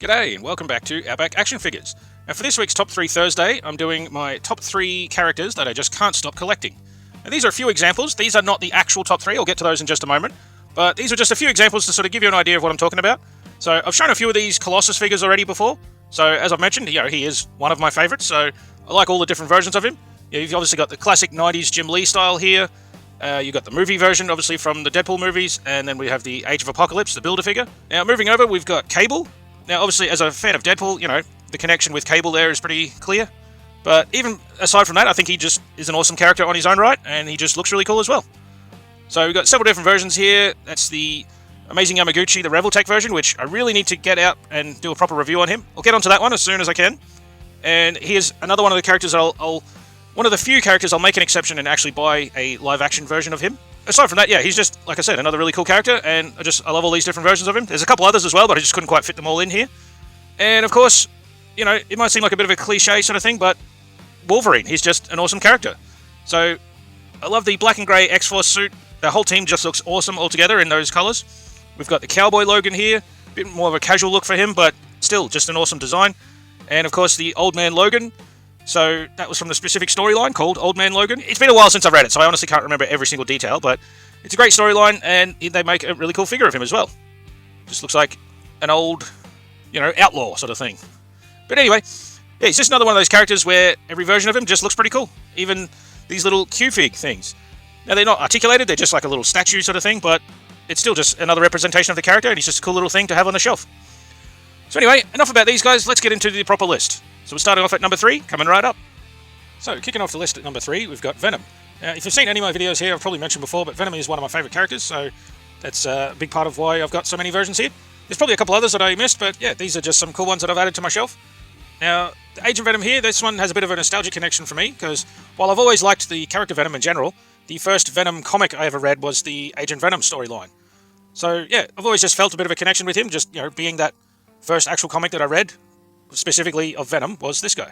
G'day and welcome back to Outback Action Figures. Now for this week's Top 3 Thursday, I'm doing my top 3 characters that I just can't stop collecting. Now these are a few examples. These are not the actual top 3, I'll get to those in just a moment. But these are just a few examples to sort of give you an idea of what I'm talking about. So I've shown a few of these Colossus figures already before. So as I've mentioned, he is one of my favourites, so I like all the different versions of him. You've obviously got the classic 90s Jim Lee style here. You've got the movie version, obviously from the Deadpool movies, and then we have the Age of Apocalypse, the Build-A-Figure. Now moving over, we've got Cable. Now, obviously, as a fan of Deadpool, the connection with Cable there is pretty clear. But even aside from that, I think he just is an awesome character on his own right, and he just looks really cool as well. So we've got several different versions here. That's the Amazing Yamaguchi, the Revoltech version, which I really need to get out and do a proper review on him. I'll get onto that one as soon as I can. And here's another one of the characters one of the few characters I'll make an exception and actually buy a live-action version of him. Aside from that, he's just, like I said, another really cool character, and I love all these different versions of him. There's a couple others as well, but I just couldn't quite fit them all in here. And of course, it might seem like a bit of a cliche sort of thing, but Wolverine, he's just an awesome character. So, I love the black and grey X-Force suit. The whole team just looks awesome altogether in those colours. We've got the Cowboy Logan here, a bit more of a casual look for him, but still just an awesome design. And of course, the Old Man Logan. So that was from the specific storyline called Old Man Logan. It's been a while since I've read it, so I honestly can't remember every single detail, but it's a great storyline, and they make a really cool figure of him as well. Just looks like an old, outlaw sort of thing. But anyway, he's just another one of those characters where every version of him just looks pretty cool. Even these little Q-Fig things. Now, they're not articulated, they're just like a little statue sort of thing, but it's still just another representation of the character, and he's just a cool little thing to have on the shelf. So anyway, enough about these guys, let's get into the proper list. So we're starting off at number 3, coming right up. So, kicking off the list at number 3, we've got Venom. Now, if you've seen any of my videos here, I've probably mentioned before, but Venom is one of my favourite characters, so that's a big part of why I've got so many versions here. There's probably a couple others that I missed, but these are just some cool ones that I've added to my shelf. Now, the Agent Venom here, this one has a bit of a nostalgic connection for me, because while I've always liked the character Venom in general, the first Venom comic I ever read was the Agent Venom storyline. So, I've always just felt a bit of a connection with him, just, being that first actual comic that I read, specifically of Venom, was this guy.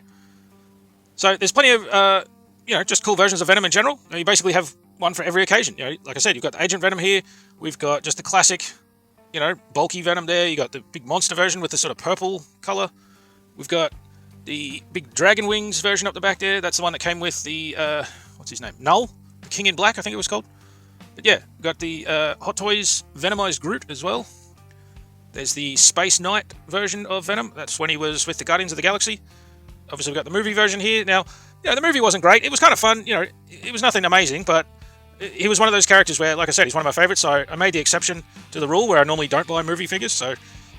So there's plenty of, just cool versions of Venom in general. You basically have one for every occasion. Like I said, you've got the Agent Venom here. We've got just the classic, bulky Venom there. You got the big monster version with the sort of purple color. We've got the big Dragon Wings version up the back there. That's the one that came with the, what's his name? Null? The King in Black, I think it was called. But we've got the Hot Toys Venomized Groot as well. There's the Space Knight version of Venom. That's when he was with the Guardians of the Galaxy. Obviously, we've got the movie version here. Now, the movie wasn't great. It was kind of fun. It was nothing amazing, but he was one of those characters where, like I said, he's one of my favorites, so I made the exception to the rule where I normally don't buy movie figures, so,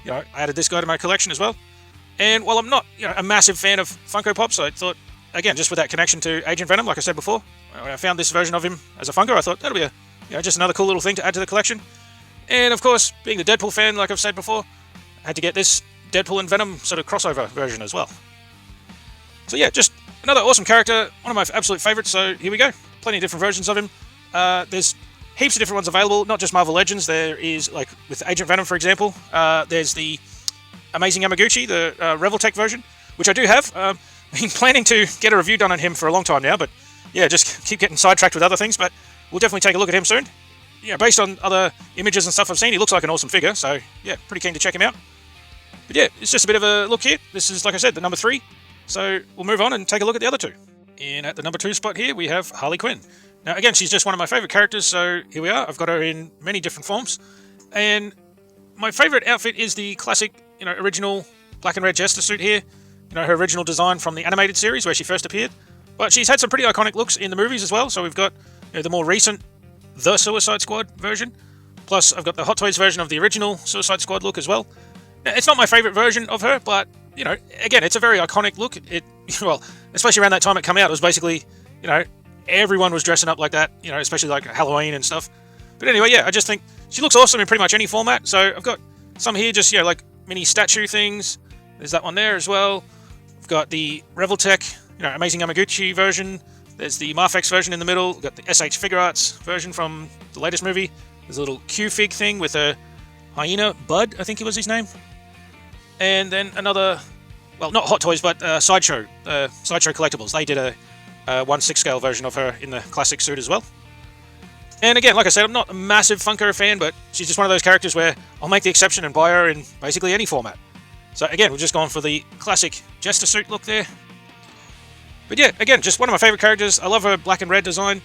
I added this guy to my collection as well. And while I'm not, a massive fan of Funko Pops, I thought, again, just with that connection to Agent Venom, like I said before, when I found this version of him as a Funko, I thought that'll be just another cool little thing to add to the collection. And, of course, being the Deadpool fan, like I've said before, I had to get this Deadpool and Venom sort of crossover version as well. So just another awesome character, one of my absolute favourites, so here we go. Plenty of different versions of him. There's heaps of different ones available, not just Marvel Legends. There is, like, with Agent Venom, for example, there's the Amazing Yamaguchi, the Revoltech version, which I do have. I've been planning to get a review done on him for a long time now, but, just keep getting sidetracked with other things, but we'll definitely take a look at him soon. Based on other images and stuff I've seen, he looks like an awesome figure, so, pretty keen to check him out. But it's just a bit of a look here. This is, like I said, the number 3. So we'll move on and take a look at the other 2. And at the number 2 spot here, we have Harley Quinn. Now, again, she's just one of my favourite characters, so here we are. I've got her in many different forms. And my favourite outfit is the classic, original black and red Jester suit here. Her original design from the animated series where she first appeared. But she's had some pretty iconic looks in the movies as well. So we've got the more recent The Suicide Squad version. Plus, I've got the Hot Toys version of the original Suicide Squad look as well. It's not my favourite version of her, but, again, it's a very iconic look. Especially around that time it came out, it was basically, everyone was dressing up like that, especially like Halloween and stuff. But anyway, I just think she looks awesome in pretty much any format. So I've got some here, just, like mini statue things. There's that one there as well. I've got the Revoltech, Amazing Yamaguchi version. There's the Marfex version in the middle. We've got the SH Figure Arts version from the latest movie. There's a little Q-Fig thing with a hyena, Bud, I think it was his name. And then another, well, not Hot Toys, but Sideshow Collectibles. They did a 1/6 scale version of her in the classic suit as well. And again, like I said, I'm not a massive Funko fan, but she's just one of those characters where I'll make the exception and buy her in basically any format. So again, we've just gone for the classic Jester suit look there. But yeah, again, just one of my favourite characters. I love her black and red design.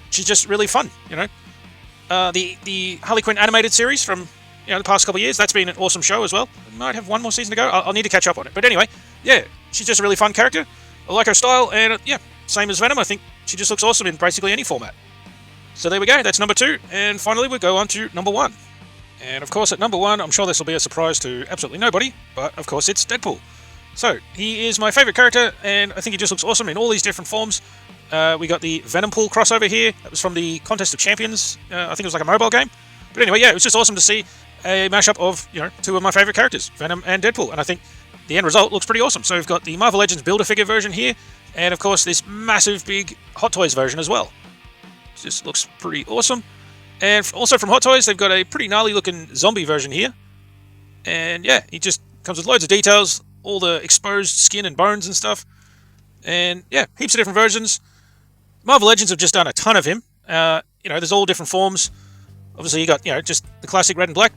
She's just really fun, you know. The Harley Quinn animated series from the past couple of years, that's been an awesome show as well. Might have one more season to go. I'll need to catch up on it. But anyway, yeah, she's just a really fun character. I like her style, and yeah, same as Venom. I think she just looks awesome in basically any format. So there we go. That's number 2, and finally we go on to number 1. And of course, at number 1, I'm sure this will be a surprise to absolutely nobody, but of course it's Deadpool. So he is my favourite character, and I think he just looks awesome in all these different forms. We got the Venom Pool crossover here. That was from the Contest of Champions. I think it was like a mobile game. But anyway, yeah, it was just awesome to see a mashup of, two of my favourite characters, Venom and Deadpool. And I think the end result looks pretty awesome. So we've got the Marvel Legends Build-A-Figure version here, and of course this massive big Hot Toys version as well. It just looks pretty awesome. And also from Hot Toys, they've got a pretty gnarly looking zombie version here. And yeah, he just comes with loads of details, all the exposed skin and bones and stuff. And yeah, heaps of different versions. Marvel Legends have just done a ton of him. There's all different forms. Obviously, you got, just the classic red and black.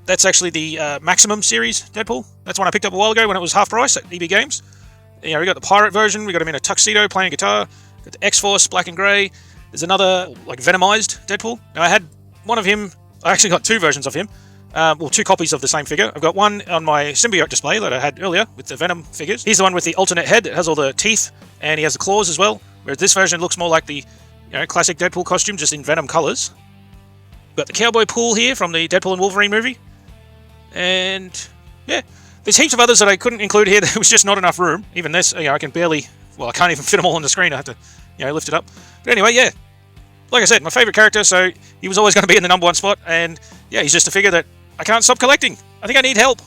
That's actually the Maximum series Deadpool. That's one I picked up a while ago when it was half price at EB Games. We got the pirate version. We got him in a tuxedo playing guitar. Got the X-Force, black and grey. There's another, like, Venomized Deadpool. Now, I had one of him. I actually got 2 versions of him. 2 copies of the same figure. I've got one on my symbiote display that I had earlier with the Venom figures. He's the one with the alternate head that has all the teeth, and he has the claws as well. Whereas this version looks more like the classic Deadpool costume, just in Venom colours. Got the cowboy pool here from the Deadpool and Wolverine movie. And, yeah, there's heaps of others that I couldn't include here. There was just not enough room. Even this, I can barely... Well, I can't even fit them all on the screen. I have to, lift it up. But anyway, yeah. Like I said, my favourite character, so he was always going to be in the number 1 spot. And, yeah, he's just a figure that I can't stop collecting. I think I need help.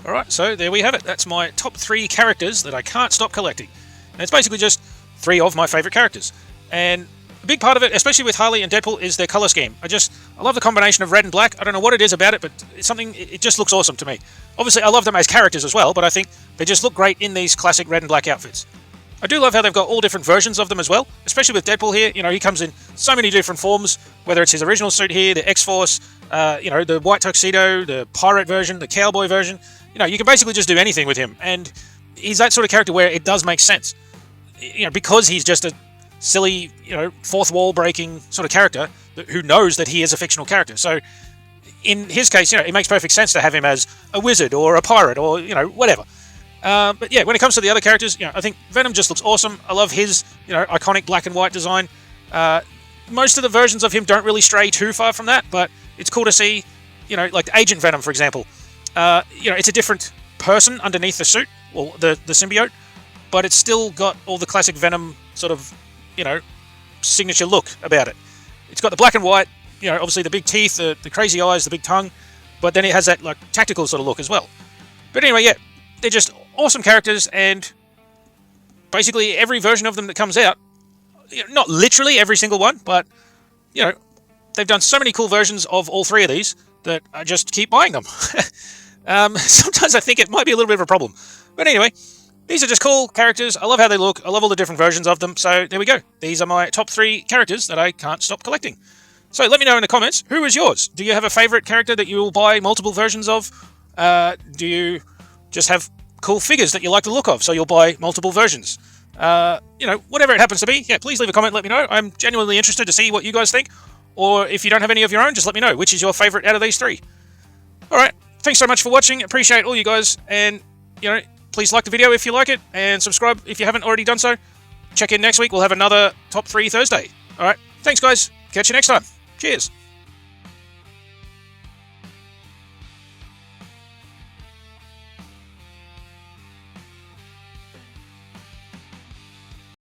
Alright, so there we have it. That's my top 3 characters that I can't stop collecting. And it's basically just 3 of my favourite characters. And a big part of it, especially with Harley and Deadpool, is their colour scheme. I love the combination of red and black. I don't know what it is about it, but it's something, it just looks awesome to me. Obviously, I love them as characters as well, but I think they just look great in these classic red and black outfits. I do love how they've got all different versions of them as well, especially with Deadpool here. He comes in so many different forms, whether it's his original suit here, the X-Force, the white tuxedo, the pirate version, the cowboy version. You can basically just do anything with him, and he's that sort of character where it does make sense. Because he's just a silly, fourth wall breaking sort of character who knows that he is a fictional character. So in his case, it makes perfect sense to have him as a wizard or a pirate or, whatever. But yeah, when it comes to the other characters, I think Venom just looks awesome. I love his, iconic black and white design. Most of the versions of him don't really stray too far from that, but it's cool to see, like Agent Venom, for example. It's a different person underneath the suit, or the symbiote, but it's still got all the classic Venom sort of, signature look about it. It's got the black and white, obviously the big teeth, the crazy eyes, the big tongue, but then it has that, like, tactical sort of look as well. But anyway, yeah, they're just awesome characters, and basically every version of them that comes out, not literally every single one, but, they've done so many cool versions of all 3 of these that I just keep buying them. Sometimes I think it might be a little bit of a problem. But anyway, these are just cool characters. I love how they look. I love all the different versions of them. So there we go. These are my top 3 characters that I can't stop collecting. So let me know in the comments, who is yours? Do you have a favourite character that you will buy multiple versions of? Do you just have cool figures that you like the look of, so you'll buy multiple versions? Whatever it happens to be, yeah, please leave a comment, let me know. I'm genuinely interested to see what you guys think. Or if you don't have any of your own, just let me know which is your favourite out of these 3. Alright, thanks so much for watching. Appreciate all you guys. And, please like the video if you like it. And subscribe if you haven't already done so. Check in next week. We'll have another Top 3 Thursday. Alright, thanks guys. Catch you next time. Cheers.